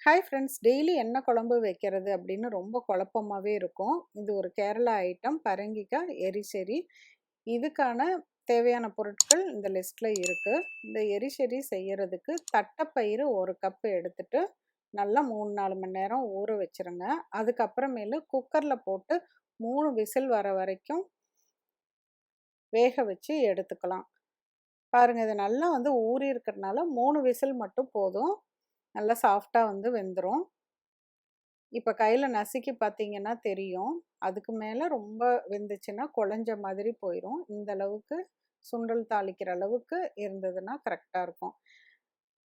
Hi friends, daily என்ன குழம்பு வைக்கிறது அப்படின்னு ரொம்ப குழப்பமாகவே இருக்கும். இது ஒரு கேரளா ஐட்டம் பரங்கிக்காய் எரிசெரி. இதுக்கான தேவையான பொருட்கள் இந்த லிஸ்ட்டில் இருக்குது. இந்த எரிசெரி செய்கிறதுக்கு தட்டைப்பயிறு 1 கப் எடுத்துட்டு நல்லா 3-4 மணி நேரம் ஊற வச்சுருங்க. அதுக்கப்புறமேலு குக்கரில் போட்டு 3 விசில் வர வரைக்கும் வேக வச்சு எடுத்துக்கலாம். பாருங்கள், இது நல்லா ஊறி இருக்கிறதுனால 3 விசில் மட்டும் போதும். நல்லா சாஃப்டாக வெந்துடும். இப்போ கையில் நசுக்கி பார்த்தீங்கன்னா தெரியும். அதுக்கு மேலே ரொம்ப வெந்துச்சுன்னா குழஞ்ச மாதிரி போயிடும். இந்த அளவுக்கு சுண்டல் தாளிக்கிற அளவுக்கு இருந்ததுன்னா கரெக்டாக இருக்கும்.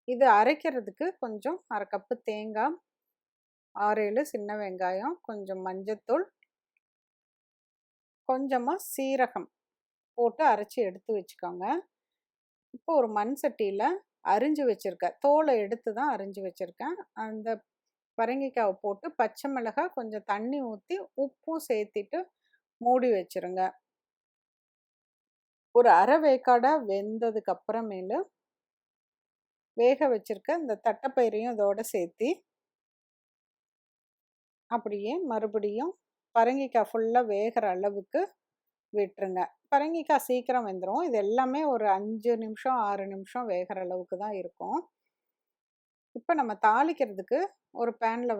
இது அரைக்கிறதுக்கு கொஞ்சம் 1/2 கப்பு தேங்காய், 6-7 சின்ன வெங்காயம், கொஞ்சம் மஞ்சத்தூள், கொஞ்சமாக சீரகம் போட்டு அரைச்சி எடுத்து வச்சுக்கோங்க. இப்போ ஒரு மண் சட்டியில் அரிஞ்சு வச்சுருக்கேன், தோலை எடுத்து தான் அரிஞ்சு வச்சுருக்கேன். அந்த பரங்கிக்காவை போட்டு பச்சை மிளகாய் கொஞ்சம் தண்ணி ஊற்றி உப்பும் சேர்த்திட்டு மூடி வச்சுருங்க. ஒரு அரை வேக்காடாக வெந்ததுக்கு அப்புறமேலு வேக வச்சுருக்க இந்த தட்டைப்பயிரையும் இதோடு சேர்த்தி அப்படியே மறுபடியும் பரங்கிக்காய் ஃபுல்லாக வேகிற அளவுக்கு விட்டுருங்க. பரங்கிக்காய் சீக்கிரம் வெந்துடும். இது எல்லாமே ஒரு 5 நிமிஷம் 6 நிமிஷம் வேகிற அளவுக்கு தான் இருக்கும். இப்போ நம்ம தாளிக்கிறதுக்கு ஒரு பேனில்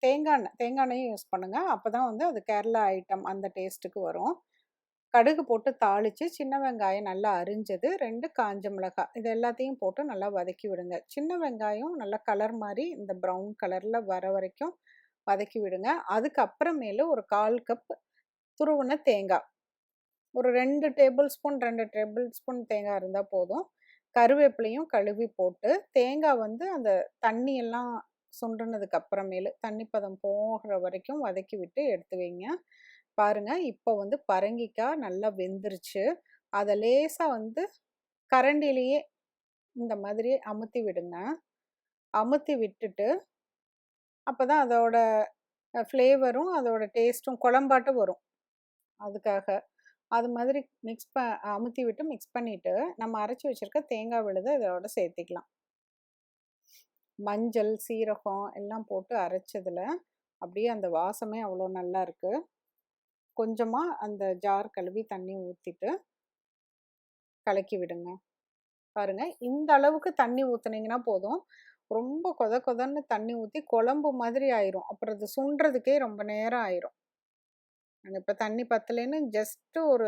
தேங்காய் எண்ணெயும் யூஸ் பண்ணுங்கள். அப்போ தான் அது கேரளா ஐட்டம் அந்த டேஸ்ட்டுக்கு வரும். கடுகு போட்டு தாளித்து சின்ன வெங்காயம் நல்லா அரிஞ்சது, 2 காஞ்ச மிளகாய் இது எல்லாத்தையும் போட்டு நல்லா வதக்கி விடுங்க. சின்ன வெங்காயம் நல்லா கலர் மாதிரி இந்த ப்ரௌன் கலரில் வர வரைக்கும் வதக்கி விடுங்க. அதுக்கப்புறமேலு ஒரு 1/4 கப் துருவின தேங்காய், ஒரு 2 டேபிள் ஸ்பூன் தேங்காய் இருந்தால் போதும். கருவேப்பிலையும் கழுவி போட்டு தேங்காய் அந்த தண்ணியெல்லாம் சுண்டுனதுக்கு அப்புறமேலு தண்ணி பதம் போகிற வரைக்கும் வதக்கி விட்டு எடுத்து வைங்க. பாருங்கள், இப்போ பரங்கிக்காய் நல்லா வெந்துருச்சு. அதை லேசாக கரண்டிலேயே இந்த மாதிரி அமுத்தி விடுங்க. அமுத்தி விட்டுட்டு அப்போ தான் அதோட ஃப்ளேவரும் அதோட டேஸ்ட்டும் குழம்பாட்டம் வரும். அதுக்காக அது மாதிரி அமுத்தி விட்டு மிக்ஸ் பண்ணிவிட்டு நம்ம அரைச்சி வச்சுருக்க தேங்காய் விழுதை இதோட சேர்த்திக்கலாம். மஞ்சள், சீரகம் எல்லாம் போட்டு அரைச்சதில் அப்படியே அந்த வாசமே அவ்வளோ நல்லா இருக்குது. கொஞ்சமாக அந்த ஜார் கழுவி தண்ணி ஊற்றிட்டு கலக்கி விடுங்க. பாருங்கள், இந்த அளவுக்கு தண்ணி ஊற்றுனீங்கன்னா போதும். ரொம்ப கொதன்னு தண்ணி ஊற்றி குழம்பு மாதிரி ஆயிரும். அப்புறம் அது சுண்டுறதுக்கே ரொம்ப நேரம் ஆயிரும். நான் இப்போ தண்ணி பத்தலைன்னு ஜஸ்ட்டு ஒரு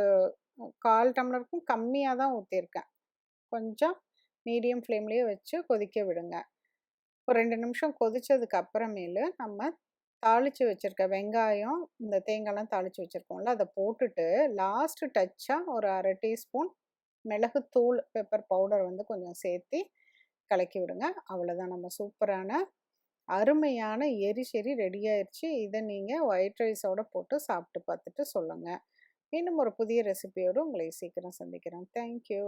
1/4 டம்ளருக்கும் கம்மியாக தான் ஊற்றிருக்கேன். கொஞ்சம் மீடியம் ஃப்ளேம்லேயே வச்சு கொதிக்க விடுங்க. ஒரு 2 நிமிஷம் கொதித்ததுக்கு அப்புறமேலு நம்ம தாளித்து வச்சுருக்க வெங்காயம், இந்த தேங்காய்லாம் தாளித்து வச்சுருக்கோம்ல, அதை போட்டுட்டு லாஸ்ட்டு டச்சாக ஒரு 1/2 டீஸ்பூன் மிளகுத்தூள், பெப்பர் பவுடர் கொஞ்சம் சேர்த்தி கலக்கி விடுங்க. அவ்வளோதான், நம்ம சூப்பரான அருமையான எரிசெரி ரெடி ஆயிடுச்சு. இதை நீங்கள் ஒயிட் ரைஸோடு போட்டு சாப்பிட்டு பார்த்துட்டு சொல்லுங்கள். இன்னும் ஒரு புதிய ரெசிபியோடு உங்களை சீக்கிரம் சந்திக்கிறேன். தேங்க்யூ.